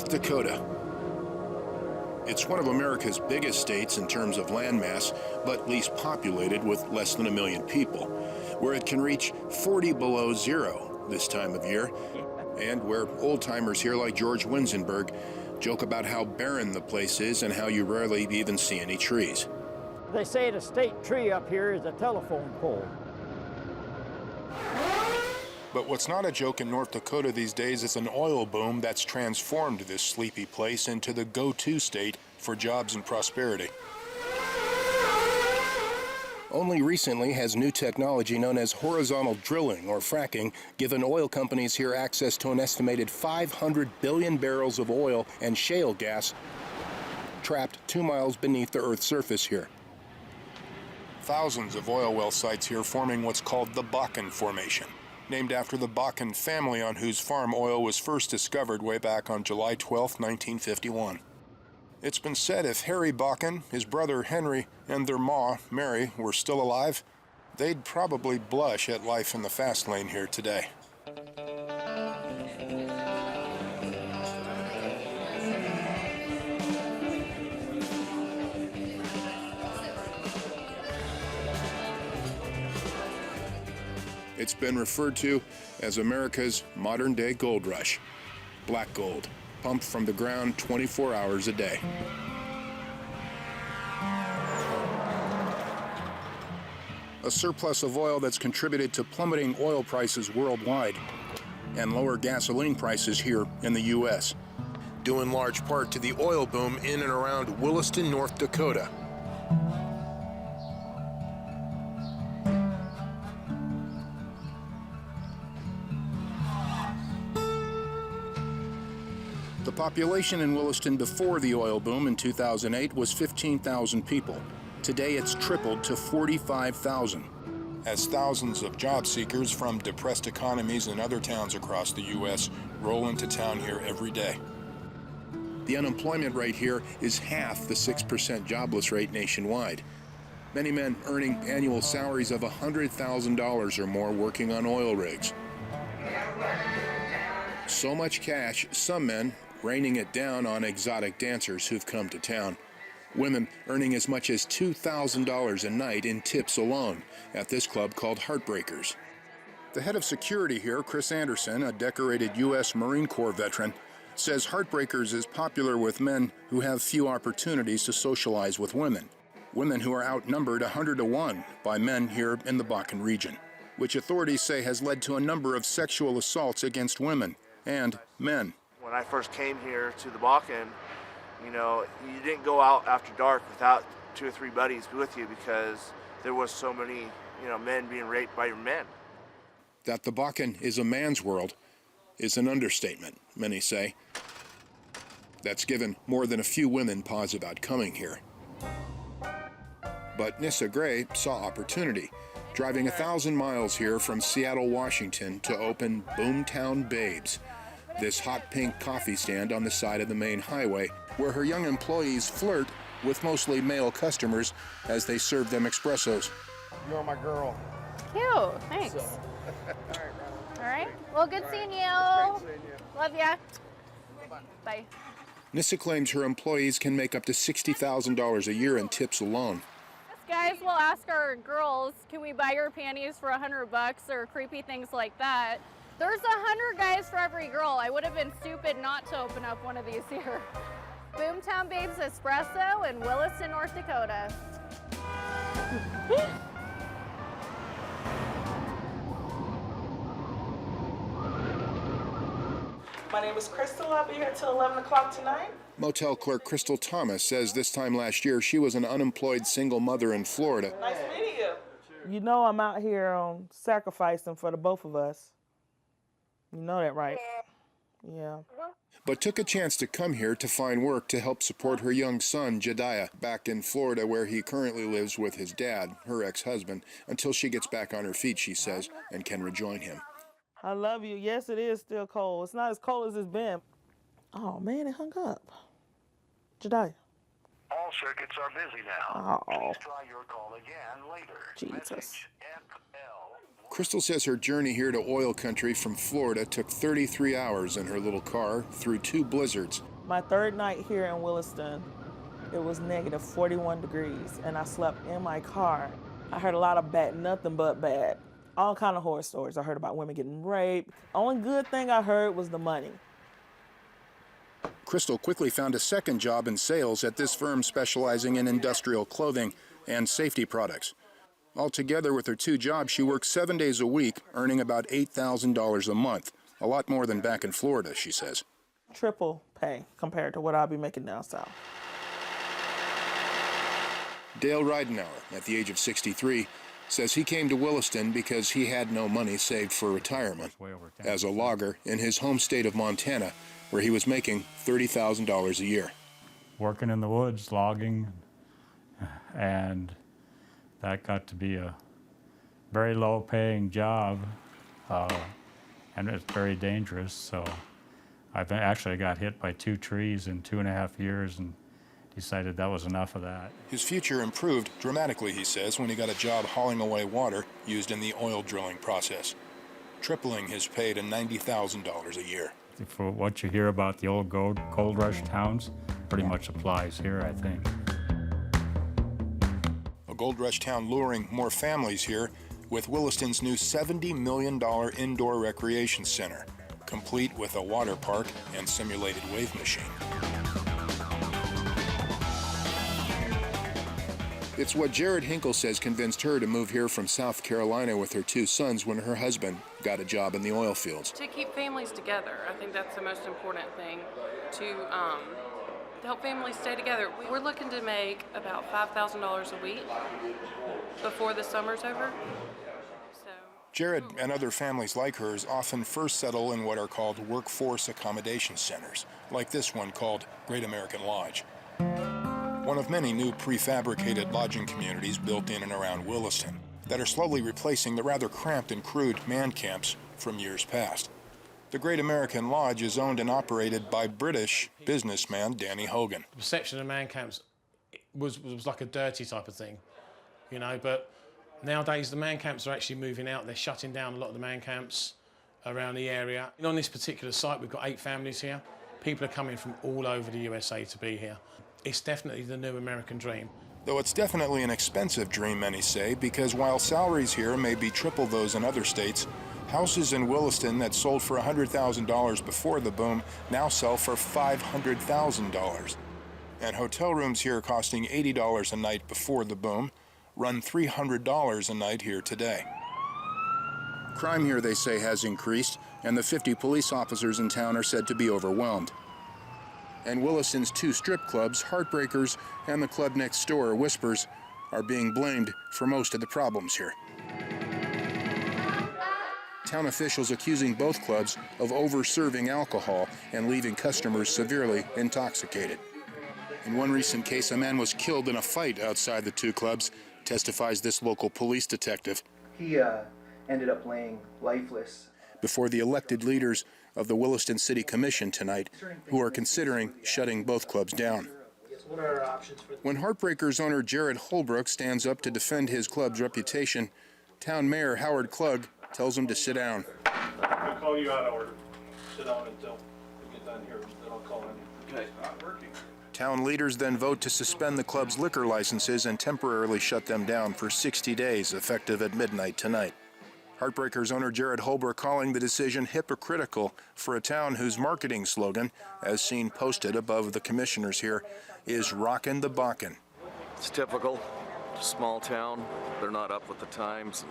North Dakota. It's one of America's biggest states in terms of landmass, but least populated with less than 1 million people, where it can reach 40 below zero this time of year, and where old-timers here like George Winsenberg joke about how barren the place is and how you rarely even see any trees. They say the state tree up here is a telephone pole. But what's not a joke in North Dakota these days is an oil boom that's transformed this sleepy place into the go-to state for jobs and prosperity. Only recently has new technology known as horizontal drilling or fracking given oil companies here access to an estimated 500 billion barrels of oil and shale gas trapped 2 miles beneath the Earth's surface here. Thousands of oil well sites here forming what's called the Bakken Formation, named after the Bakken family on whose farm oil was first discovered way back on July 12, 1951. It's been said if Harry Bakken, his brother Henry, and their ma, Mary, were still alive, they'd probably blush at life in the fast lane here today. It's been referred to as America's modern-day gold rush. Black gold, pumped from the ground 24 hours a day. A surplus of oil that's contributed to plummeting oil prices worldwide and lower gasoline prices here in the U.S., due in large part to the oil boom in and around Williston, North Dakota. The population in Williston before the oil boom in 2008 was 15,000 people. Today it's tripled to 45,000, as thousands of job seekers from depressed economies in other towns across the U.S. roll into town here every day. The unemployment rate here is half the 6% jobless rate nationwide. Many men earning annual salaries of $100,000 or more working on oil rigs. So much cash, some men raining it down on exotic dancers who've come to town. Women earning as much as $2,000 a night in tips alone at this club called Heartbreakers. The head of security here, Chris Anderson, a decorated U.S. Marine Corps veteran, says Heartbreakers is popular with men who have few opportunities to socialize with women. Women who are outnumbered 100 to 1 by men here in the Bakken region, which authorities say has led to a number of sexual assaults against women and men. When I first came here to the Bakken, you know, you didn't go out after dark without 2 or 3 buddies with you because there was so many, men being raped by your men. That the Bakken is a man's world is an understatement, many say. That's given more than a few women pause about coming here. But Nissa Gray saw opportunity, driving 1,000 miles here from Seattle, Washington to open Boomtown Babes, this hot pink coffee stand on the side of the main highway where her young employees flirt with mostly male customers as they serve them espressos. You're my girl. Cute, thanks. All right, well, good seeing you. Love ya. Bye. Nissa claims her employees can make up to $60,000 a year in tips alone. Guys will ask our girls, can we buy your panties for $100 or creepy things like that. There's 100 guys for every girl. I would have been stupid not to open up one of these here. Boomtown Babes Espresso in Williston, North Dakota. My name is Crystal. I'll be here till 11 o'clock tonight. Motel clerk Crystal Thomas says this time last year she was an unemployed single mother in Florida. Nice meeting you. You know I'm out here sacrificing for the both of us. You know that, right? Yeah. But took a chance to come here to find work to help support her young son, Jediah, back in Florida where he currently lives with his dad, her ex-husband, until she gets back on her feet, she says, and can rejoin him. I love you. Yes, it is still cold. It's not as cold as it's been. Oh, man, it hung up. Jediah. All circuits are busy now. Oh. Please try your call again later. Jesus. Message FL. Crystal says her journey here to oil country from Florida took 33 hours in her little car through 2 blizzards. My third night here in Williston, it was negative 41 degrees, and I slept in my car. I heard a lot of bad, nothing but bad. All kind of horror stories. I heard about women getting raped. Only good thing I heard was the money. Crystal quickly found a second job in sales at this firm specializing in industrial clothing and safety products. Altogether, with her 2 jobs, she works 7 days a week, earning about $8,000 a month. A lot more than back in Florida, she says. Triple pay compared to what I'll be making down south. Dale Ridenauer, at the age of 63, says he came to Williston because he had no money saved for retirement as a logger in his home state of Montana, where he was making $30,000 a year. Working in the woods, logging, and that got to be a very low-paying job, and it's very dangerous. So I've actually got hit by 2 trees in 2.5 years and decided that was enough of that. His future improved dramatically, he says, when he got a job hauling away water used in the oil drilling process, tripling his pay to $90,000 a year. For what you hear about the old gold rush towns, pretty much applies here, I think. A gold rush town luring more families here with Williston's new $70 million indoor recreation center, complete with a water park and simulated wave machine. It's what Jared Hinkle says convinced her to move here from South Carolina with her 2 sons when her husband got a job in the oil fields. To keep families together, I think that's the most important thing, to help families stay together. We're looking to make about $5,000 a week before the summer's over. Jared and other families like hers often first settle in what are called workforce accommodation centers, like this one called Great American Lodge. One of many new prefabricated lodging communities built in and around Williston that are slowly replacing the rather cramped and crude man camps from years past. The Great American Lodge is owned and operated by British businessman Danny Hogan. The perception of man camps was like a dirty type of thing, you know, but nowadays the man camps are actually moving out. They're shutting down a lot of the man camps around the area. And on this particular site, we've got 8 families here. People are coming from all over the USA to be here. It's definitely the new American dream. Though it's definitely an expensive dream, many say, because while salaries here may be triple those in other states, houses in Williston that sold for $100,000 before the boom now sell for $500,000. And hotel rooms here costing $80 a night before the boom run $300 a night here today. Crime here, they say, has increased, and the 50 police officers in town are said to be overwhelmed. And Williston's 2 strip clubs, Heartbreakers and the club next door, Whispers, are being blamed for most of the problems here. Town officials accusing both clubs of over-serving alcohol and leaving customers severely intoxicated. In one recent case, a man was killed in a fight outside the 2 clubs, testifies this local police detective. He ended up laying lifeless before the elected leaders of the Williston City Commission tonight, who are considering shutting both clubs down. What are our options for when Heartbreakers owner Jared Holbrook stands up to defend his club's reputation, town mayor Howard Klug tells him to sit down. I'll call you out of order. Sit down until we get done here, then I'll call on you. Okay, it's not working. Town leaders then vote to suspend the club's liquor licenses and temporarily shut them down for 60 days, effective at midnight tonight. Heartbreakers owner Jared Holbrook calling the decision hypocritical for a town whose marketing slogan, as seen posted above the commissioners here, is "Rockin' the Bakken." It's typical. Small town. They're not up with the times.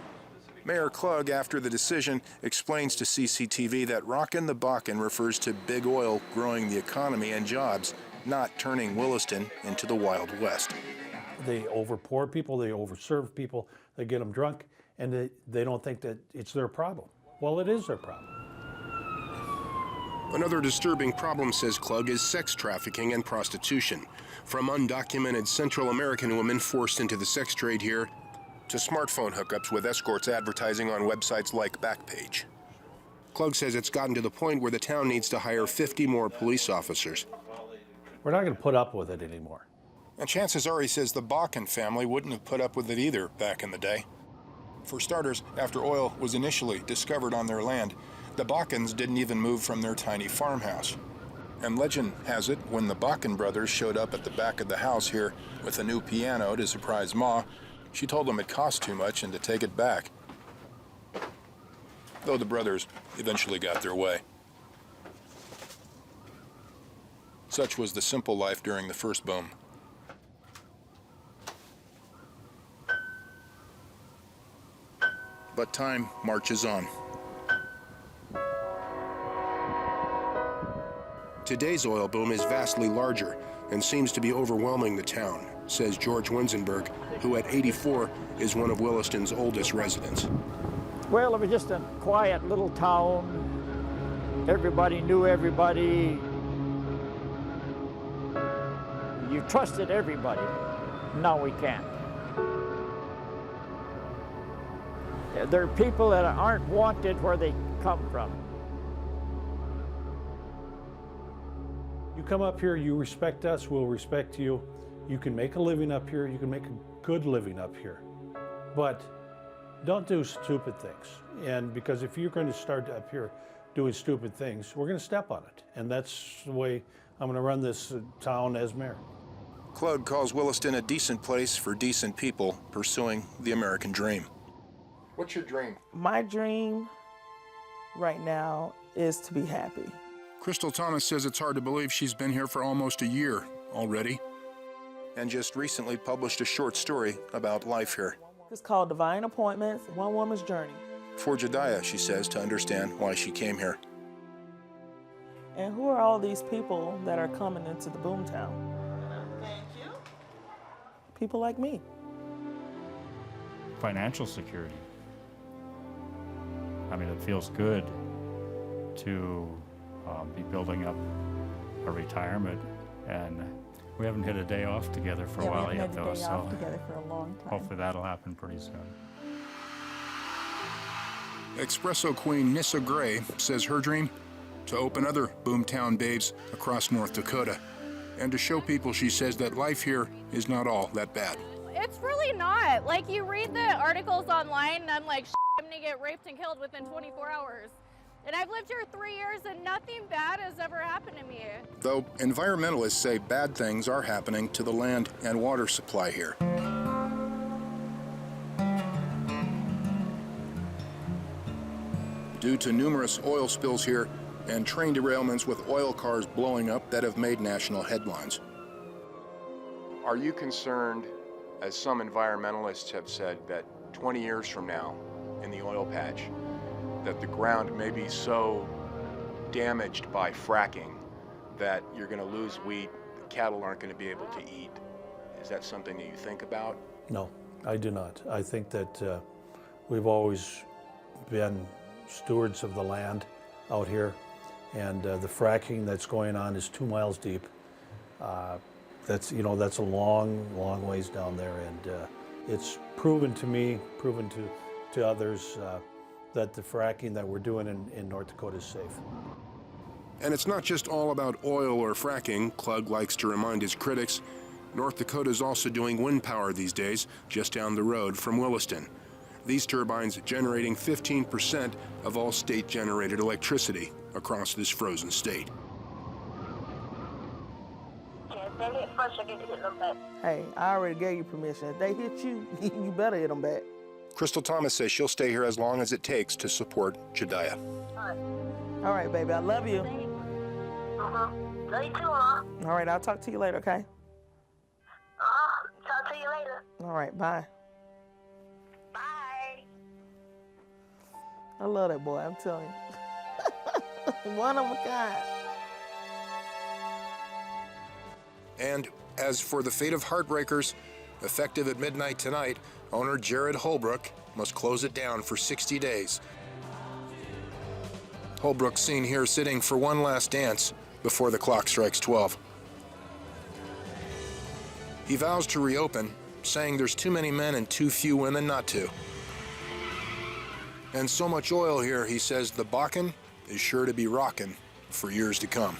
Mayor Klug, after the decision, explains to CCTV that "Rockin' the Bakken" refers to big oil growing the economy and jobs, not turning Williston into the Wild West. They over-pour people, they over-serve people, they get them drunk, and they don't think that it's their problem. Well, it is their problem. Another disturbing problem, says Klug, is sex trafficking and prostitution. From undocumented Central American women forced into the sex trade here, to smartphone hookups with escorts advertising on websites like Backpage. Klug says it's gotten to the point where the town needs to hire 50 more police officers. We're not going to put up with it anymore. And chances are, he says, the Bakken family wouldn't have put up with it either back in the day. For starters, after oil was initially discovered on their land, the Bakkens didn't even move from their tiny farmhouse. And legend has it, when the Bakken brothers showed up at the back of the house here with a new piano to surprise Ma, she told them it cost too much and to take it back. Though the brothers eventually got their way. Such was the simple life during the first boom. But time marches on. Today's oil boom is vastly larger and seems to be overwhelming the town, says George Winzenberg, who at 84 is one of Williston's oldest residents. Well, it was just a quiet little town. Everybody knew everybody. You trusted everybody. Now we can't. There are people that aren't wanted where they come from. You come up here, you respect us, we'll respect you. You can make a living up here, you can make a good living up here. But don't do stupid things. And because if you're going to start up here doing stupid things, we're going to step on it. And that's the way I'm going to run this town as mayor. Claude calls Williston a decent place for decent people pursuing the American dream. What's your dream? My dream right now is to be happy. Crystal Thomas says it's hard to believe she's been here for almost a year already, and just recently published a short story about life here. It's called Divine Appointments, One Woman's Journey. For Jediah, she says, to understand why she came here. And who are all these people that are coming into the Boomtown? Thank you. People like me. Financial security. I mean, it feels good to be building up a retirement, and we haven't had a day off together for a while yet, though. So off together for a long time. Hopefully that'll happen pretty soon. Espresso queen Nissa Gray says her dream to open other Boomtown babes across North Dakota, and to show people, she says, that life here is not all that bad. It's really not. Like, you read the articles online and I'm like, I'm gonna get raped and killed within 24 hours. And I've lived here 3 years and nothing bad has ever happened to me. Though environmentalists say bad things are happening to the land and water supply here. Due to numerous oil spills here and train derailments with oil cars blowing up that have made national headlines. Are you concerned, as some environmentalists have said, that 20 years from now in the oil patch, that the ground may be so damaged by fracking that you're going to lose wheat, the cattle aren't going to be able to eat? Is that something that you think about? No, I do not. I think that we've always been stewards of the land out here, and the fracking that's going on is 2 miles deep. That's a long ways down there, and it's proven to me, proven to others, that the fracking that we're doing in North Dakota is safe. And it's not just all about oil or fracking. Klug likes to remind his critics, North Dakota is also doing wind power these days, just down the road from Williston. These turbines generating 15% of all state-generated electricity across this frozen state. Hey, I already gave you permission. If they hit you, you better hit them back. Crystal Thomas says she'll stay here as long as it takes to support Jediah. All right, baby, I love you. Love you too, Ma. All right, I'll talk to you later, okay? Talk to you later. All right, bye. Bye. I love that boy, I'm telling you. One of a kind. And as for the fate of Heartbreakers, effective at midnight tonight, owner Jared Holbrook must close it down for 60 days. Holbrook's seen here sitting for one last dance before the clock strikes 12. He vows to reopen, saying there's too many men and too few women not to. And so much oil here, he says the Bakken is sure to be rockin' for years to come.